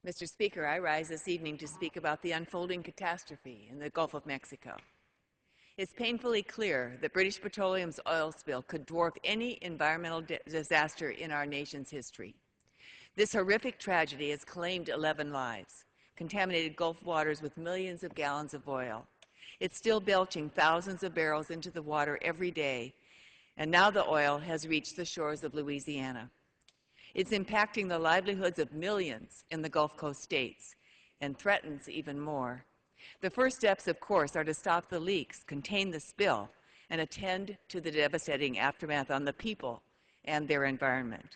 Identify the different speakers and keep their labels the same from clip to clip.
Speaker 1: Mr. Speaker, I rise this evening to speak about the unfolding catastrophe in the Gulf of Mexico. It's painfully clear that British Petroleum's oil spill could dwarf any environmental disaster in our nation's history. This horrific tragedy has claimed 11 lives, contaminated Gulf waters with millions of gallons of oil. It's still belching thousands of barrels into the water every day, and now the oil has reached the shores of Louisiana. It's impacting the livelihoods of millions in the Gulf Coast states and threatens even more. The first steps, of course, are to stop the leaks, contain the spill, and attend to the devastating aftermath on the people and their environment.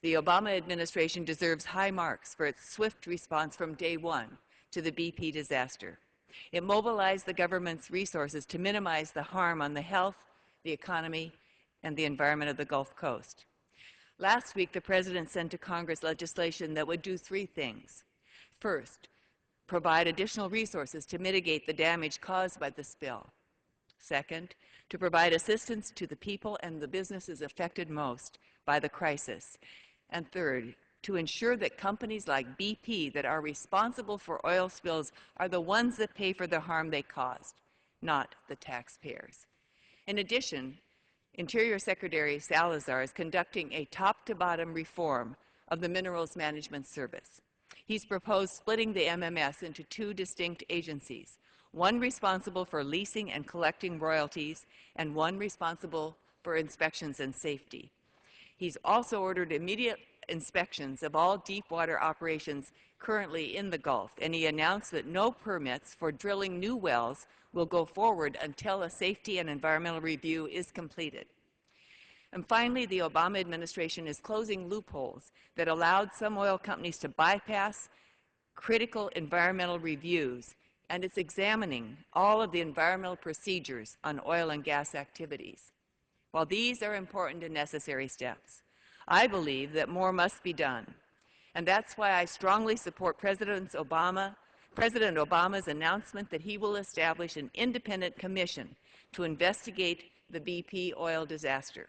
Speaker 1: The Obama administration deserves high marks for its swift response from day one to the BP disaster. It mobilized the government's resources to minimize the harm on the health, the economy, and the environment of the Gulf Coast. Last week, the President sent to Congress legislation that would do three things. First, provide additional resources to mitigate the damage caused by the spill. Second, to provide assistance to the people and the businesses affected most by the crisis. And third, to ensure that companies like BP that are responsible for oil spills are the ones that pay for the harm they caused, not the taxpayers. In addition, Interior Secretary Salazar is conducting a top-to-bottom reform of the Minerals Management Service. He's proposed splitting the MMS into two distinct agencies, one responsible for leasing and collecting royalties, and one responsible for inspections and safety. He's also ordered immediate inspections of all deepwater operations currently in the Gulf, and he announced that no permits for drilling new wells will go forward until a safety and environmental review is completed. And finally, the Obama administration is closing loopholes that allowed some oil companies to bypass critical environmental reviews, and it's examining all of the environmental procedures on oil and gas activities. While these are important and necessary steps, I believe that more must be done, and that's why I strongly support President Obama's announcement that he will establish an independent commission to investigate the BP oil disaster.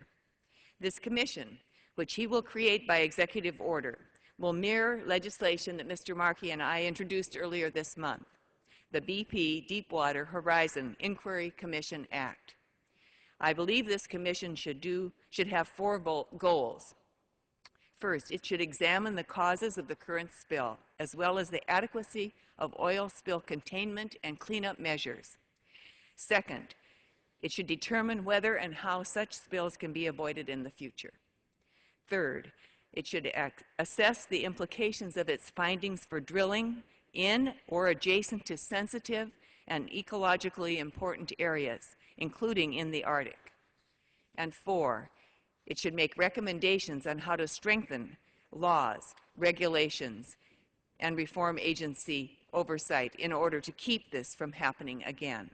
Speaker 1: This commission, which he will create by executive order, will mirror legislation that Mr. Markey and I introduced earlier this month, the BP Deepwater Horizon Inquiry Commission Act. I believe this commission should have four goals. First, it should examine the causes of the current spill, as well as the adequacy of oil spill containment and cleanup measures. Second, it should determine whether and how such spills can be avoided in the future. Third, it should assess the implications of its findings for drilling in or adjacent to sensitive and ecologically important areas, including in the Arctic. And four, it should make recommendations on how to strengthen laws, regulations, and reform agency oversight in order to keep this from happening again.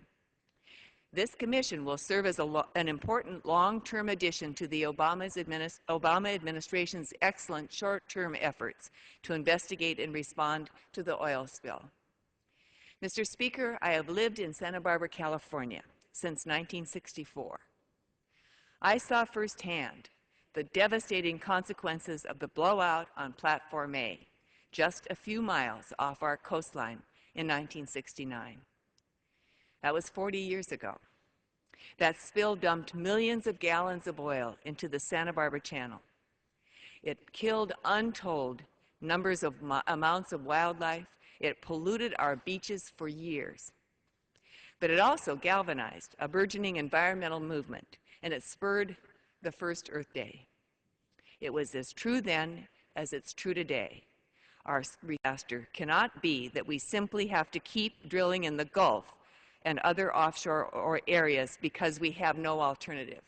Speaker 1: This commission will serve as an important long-term addition to the Obama administration's excellent short-term efforts to investigate and respond to the oil spill. Mr. Speaker, I have lived in Santa Barbara, California since 1964. I saw firsthand the devastating consequences of the blowout on Platform A, just a few miles off our coastline in 1969. That was 40 years ago. That spill dumped millions of gallons of oil into the Santa Barbara Channel. It killed untold numbers of amounts of wildlife. It polluted our beaches for years. But it also galvanized a burgeoning environmental movement, and it spurred the first Earth Day. It was as true then as it's true today. Our disaster cannot be that we simply have to keep drilling in the Gulf and other offshore areas because we have no alternative.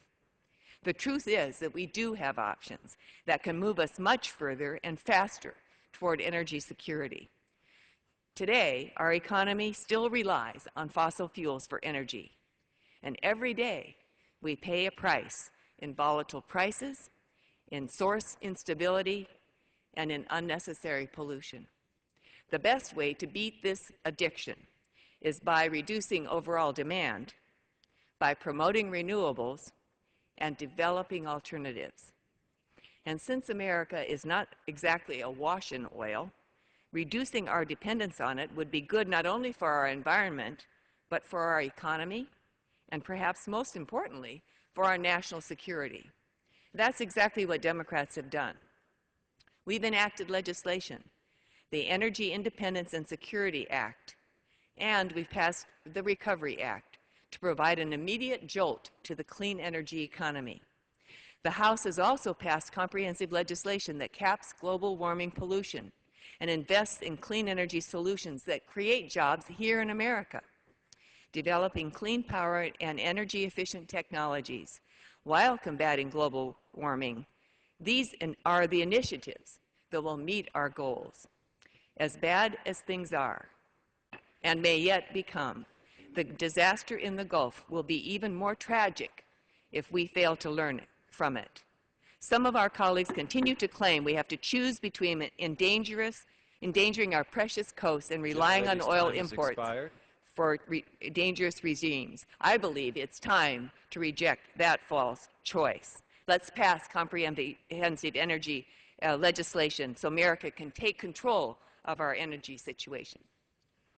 Speaker 1: The truth is that we do have options that can move us much further and faster toward energy security. Today, our economy still relies on fossil fuels for energy, and every day we pay a price in volatile prices, in source instability, and in unnecessary pollution. The best way to beat this addiction is by reducing overall demand, by promoting renewables, and developing alternatives. And since America is not exactly awash in oil, Reducing our dependence on it would be good not only for our environment, but for our economy, and perhaps most importantly, for our national security. That's exactly what Democrats have done. We've enacted legislation, the Energy Independence and Security Act, and we've passed the Recovery Act to provide an immediate jolt to the clean energy economy. The House has also passed comprehensive legislation that caps global warming pollution and invests in clean energy solutions that create jobs here in America, developing clean power and energy-efficient technologies while combating global warming. These are the initiatives that will meet our goals. As bad as things are, and may yet become, the disaster in the Gulf will be even more tragic if we fail to learn from it. Some of our colleagues continue to claim we have to choose between endangering our precious coasts and relying on oil imports for dangerous regimes. I believe it's time to reject that false choice. Let's pass comprehensive energy legislation so America can take control of our energy situation.